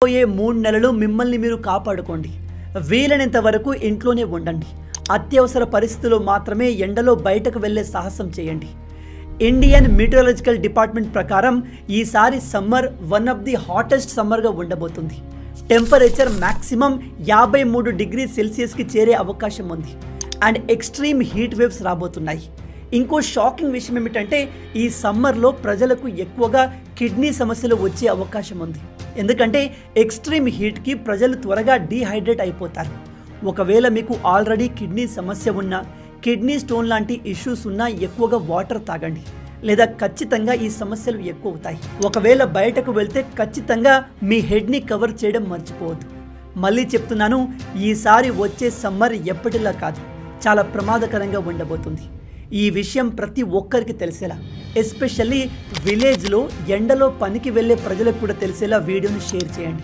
పోయే 3 నెలలు మిమ్మల్ని మీరు కాపాడుకోండి. వీలైనంత వరకు ఇంట్లోనే ఉండండి. అత్యవసర పరిస్థితుల్లో మాత్రమే ఎండలో బయటకు వెళ్లే సాహసం చేయండి. ఇండియన్ మీటియాలజికల్ డిపార్ట్మెంట్ ప్రకారం ఈసారి summer one of the hottest సమ్మర్గా ఉండబోతుంది. టెంపరేచర్ మ్యాక్సిమం 53 డిగ్రీ సెల్సియస్కి చేరే అవకాశం ఉంది. అండ్ ఎక్స్ట్రీమ్ హీట్ వేవ్స్ రాబోతున్నాయి. ఇంకో షాకింగ్ విషయం ఏమిటంటే ఈ సమ్మర్లో ప్రజలకు ఎక్కువగా కిడ్నీ సమస్యలు వచ్చే అవకాశం ఉంది. ఎందుకంటే ఎక్స్ట్రీమ్ హీట్కి ప్రజలు త్వరగా డీహైడ్రేట్ అయిపోతారు. ఒకవేళ మీకు ఆల్రెడీ కిడ్నీ సమస్య ఉన్నా, కిడ్నీ స్టోన్ లాంటి ఇష్యూస్ ఉన్నా ఎక్కువగా వాటర్ తాగండి, లేదా ఖచ్చితంగా ఈ సమస్యలు ఎక్కువ అవుతాయి. ఒకవేళ బయటకు వెళ్తే ఖచ్చితంగా మీ హెడ్ని కవర్ చేయడం మర్చిపోవద్దు. మళ్ళీ చెప్తున్నాను, ఈసారి వచ్చే సమ్మర్ ఎప్పటిలా కాదు, చాలా ప్రమాదకరంగా ఉండబోతుంది. ఈ విషయం ప్రతి ఒక్కరికి తెలిసేలా, ఎస్పెషల్లీ విలేజ్లో ఎండలో పనికి వెళ్ళే ప్రజలకు కూడా తెలిసేలా వీడియోని షేర్ చేయండి.